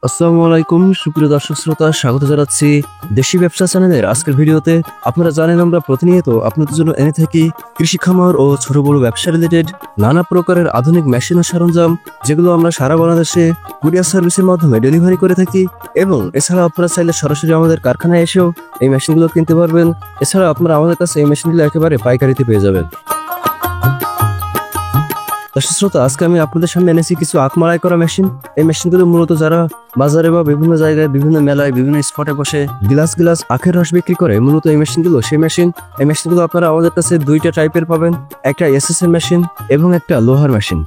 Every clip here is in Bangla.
আসসালামু আলাইকুম সুপ্রিয় দর্শক শ্রোতা, স্বাগত জানাচ্ছি দেশি ব্যবসা চ্যানেলের আজকের ভিডিওতে। আপনারা জানেন আমরা প্রতিনিয়ত আপনাদের জন্য এনে থাকি কৃষি খামার ও ছোট বড় ব্যবসা রিলেটেড নানা প্রকারের আধুনিক মেশিন ও সরঞ্জাম, যেগুলো আমরা সারা বাংলাদেশে কুরিয়ার সার্ভিসের মাধ্যমে ডেলিভারি করে থাকি। এবং এছাড়া আপনারা চাইলে সরাসরি আমাদের কারখানায় এসেও এই মেশিনগুলো কিনতে পারবেন। এছাড়া আপনারা আমাদের কাছে এই মেশিনগুলো একেবারে পাইকারিতে পেয়ে যাবেন। দর্শক শ্রোতা, আজকে আমি আপনাদের সামনে এনেছি কিছু আখ মাড়াই করা মেশিন। এই মেশিনগুলো মূলত যারা বাজারে বা বিভিন্ন জায়গায়, বিভিন্ন মেলায়, বিভিন্ন স্পটে বসে গ্লাস গ্লাস আখের রস বিক্রি করে, মূলত এই মেশিনগুলো আপনারা আমাদের কাছে দুইটা টাইপের পাবেন, একটা এসএস এর মেশিন এবং একটা লোহার মেশিন।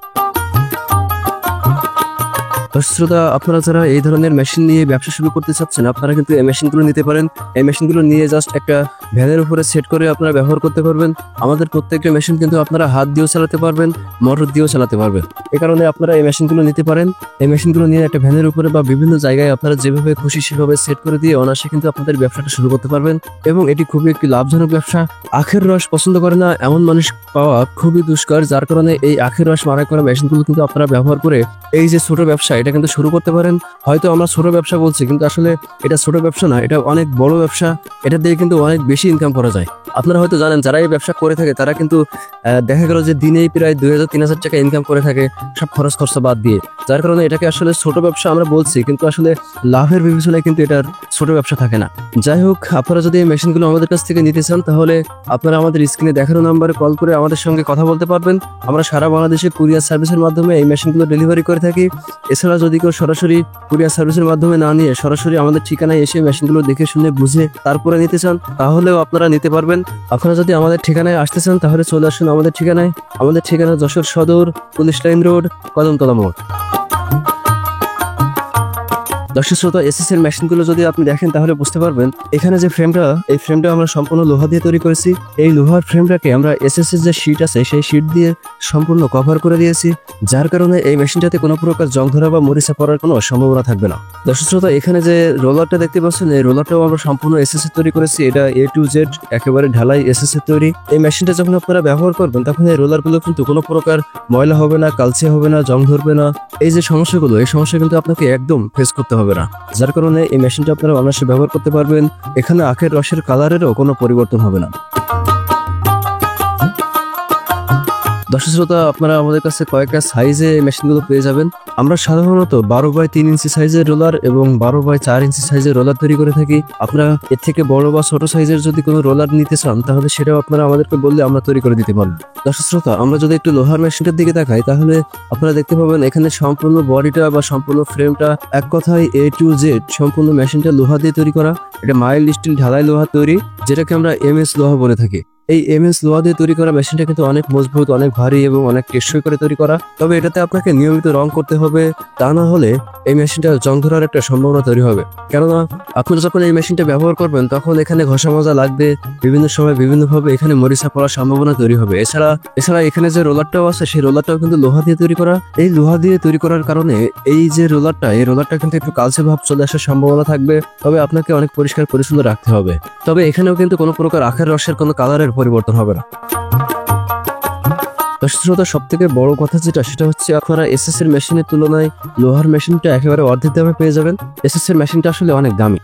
দর্শক শ্রোতা, আপনারা যারা এই ধরনের মেশিন নিয়ে ব্যবসা শুরু করতে চাচ্ছেন, আপনারা কিন্তু এই মেশিনগুলো নিতে পারেন। এই মেশিনগুলো নিয়ে জাস্ট একটা ভ্যানের উপরে সেট করে আপনারা ব্যবহার করতে পারবেন। আমাদের প্রত্যেকটা মেশিন কিন্তু আপনারা হাত দিয়েও চালাতে পারবেন, মোটর দিয়েও চালাতে পারবেন। এই কারণে আপনারা এই মেশিনগুলো নিতে পারেন। এই মেশিনগুলো নিয়ে একটা ভ্যানের উপরে বা বিভিন্ন জায়গায় আপনারা যেভাবে খুশি সেভাবে সেট করে দিয়ে অনায়াসে কিন্তু আপনাদের ব্যবসাটা শুরু করতে পারবেন। এবং এটি খুবই একটি লাভজনক ব্যবসা। আখের রস পছন্দ করে না এমন মানুষ পাওয়া খুবই দুষ্কর, যার কারণে এই আখের রস মাড়াই করা মেশিনগুলো কিন্তু আপনারা ব্যবহার করে এই যে ছোট ব্যবসা, এটা কিন্তু শুরু করতে পারেন। হয়তো আমরা ছোট ব্যবসা বলছি, কিন্তু আসলে এটা ছোট ব্যবসা না, এটা অনেক বড় ব্যবসা। এটা দিয়ে কিন্তু অনেক বেশি ইনকাম করা যায়। আপনারা হয়তো জানেন, যারা এই ব্যবসা করে থাকে তারা কিন্তু দেখা গেল যে দিনেই প্রায় 2000-3000 টাকা ইনকাম করে থাকে, সব খরচ খরচা বাদ দিয়ে। যার কারণে এটাকে আসলে ছোট ব্যবসা আমরা বলছি, কিন্তু আসলে লাভের বিবেচনায় কিন্তু এটার ছোট ব্যবসা থাকে না। যাই হোক, আপনারা যদি এই মেশিনগুলো আমাদের কাছ থেকে নিতে চান, তাহলে আপনারা আমাদের স্ক্রিনে দেখানো নাম্বারে কল করে আমাদের সঙ্গে কথা বলতে পারবেন। আমরা সারা বাংলাদেশে কুরিয়ার সার্ভিসের মাধ্যমে এই মেশিনগুলো ডেলিভারি করে থাকি। এছাড়া যদি কেউ সরাসরি কুরিয়ার সার্ভিসের মাধ্যমে না নিয়ে সরাসরি আমাদের ঠিকানায় এসে মেশিনগুলো দেখে শুনে বুঝে তারপরে নিতে চান, তাহলেও আপনারা নিতে পারবেন। আপনারা যদি আমাদের ঠিকানায় আসতে চান, তাহলে চলে আসুন আমাদের ঠিকানায়। আমাদের ঠিকানা যশোর সদর, পুলিশ লাইন রোড, কদমতলা মোড়। দর্শক শ্রোতা, এসএস এর মেশিনগুলো যদি আপনি দেখেন, তাহলে বুঝতে পারবেন এখানে যে ফ্রেমটা, এই ফ্রেমটা আমরা সম্পূর্ণ লোহা দিয়ে তৈরি করেছি। এই লোহার ফ্রেমটাকে আমরা এসএস এর যে শীট আছে, সেই শীট দিয়ে সম্পূর্ণ কভার করে দিয়েছি, যার কারণে এই মেশিনটাতে কোনো প্রকার জং ধরা বা মরিচা পড়ার কোনো সম্ভাবনা থাকবে না। দর্শক শ্রোতা, এখানে যে রোলারটা দেখতে পাচ্ছেন, এই রোলারটাও আমরা সম্পূর্ণ এসএস এর তৈরি করেছি। এটা A to Z একেবারে ঢালাই এসএস এর তৈরি। এই মেশিনটা যখন আপনারা ব্যবহার করবেন, তখন এই রোলারগুলো কিন্তু কোনো প্রকার ময়লা হবে না, কালচে হবে না, জং ধরবে না। এই যে সমস্যাগুলো, এই সমস্যা কিন্তু আপনাকে একদম ফেস করতে হবে না, যার কারণে এই মেশিনটা আপনারা অনায়াসে ব্যবহার করতে পারবেন। এখানে আখের রসের কালারেরও কোনো পরিবর্তন হবে না। দর্শক শ্রোতা, আপনারা আমাদের কাছে কয়েকটা সাইজে মেশিনগুলো পেয়ে যাবেন। আমরা সাধারণত 12x3 ইঞ্চি সাইজের রোলার এবং 12x4 ইঞ্চি সাইজের রোলার তৈরি করে থাকি। আপনারা এর থেকে বড় বা ছোট সাইজের যদি কোনো রোলার নিতে চান, তাহলে সেটাও আপনারা আমাদেরকে বললে আমরা তৈরি করে দিতে পারবো। দর্শক শ্রোতা, আমরা যদি একটু লোহার মেশিনটার দিকে তাকাই, তাহলে আপনারা দেখতে পাবেন এখানে সম্পূর্ণ বডিটা বা সম্পূর্ণ ফ্রেমটা, এক কথায় A to Z সম্পূর্ণ মেশিনটা লোহা দিয়ে তৈরি করা। এটা মাইল্ড স্টিল ঢালাই লোহা তৈরি, যেটাকে আমরা MS লোহা বলে থাকি। এই MS লোহা দিয়ে তৈরি করা মেশিনটা কিন্তু অনেক মজবুত, অনেক ভারী এবং অনেক টেকসই করে তৈরি করা। তবে এটাতে আপনাকে নিয়মিত রং করতে হবে, তা না হলে এই মেশিনটা জং ধরার একটা সম্ভাবনা তৈরি হবে। কেননা আপনারা যখন এই মেশিনটা ব্যবহার করবেন, তখন এখানে ঘষা মাজা লাগবে, বিভিন্ন সময় বিভিন্নভাবে এখানে মরিচা পড়ার সম্ভাবনা তৈরি হবে। এছাড়া এখানে যে রোলারটাও আছে, সেই রোলারটাও কিন্তু লোহা দিয়ে তৈরি করা। এই লোহা দিয়ে তৈরি করার কারণে এই যে রোলারটা কিন্তু একটু কালচে ভাব চলে আসার সম্ভাবনা থাকবে। তবে আপনাকে অনেক পরিষ্কার পরিচ্ছন্ন রাখতে হবে। তবে এখানেও কিন্তু কোনো প্রকার আখের রসের কোনো কালারের পরিবর্তন হবে না। দর্শক শ্রোতা, সব থেকে বড় কথা সেটা হচ্ছে, আপনারা এসএস এর মেশিনের তুলনায় লোহার মেশিনটা একেবারে অর্ধেক দামে পেয়ে যাবেন। এসএস এর মেশিনটা আসলে অনেক দামি।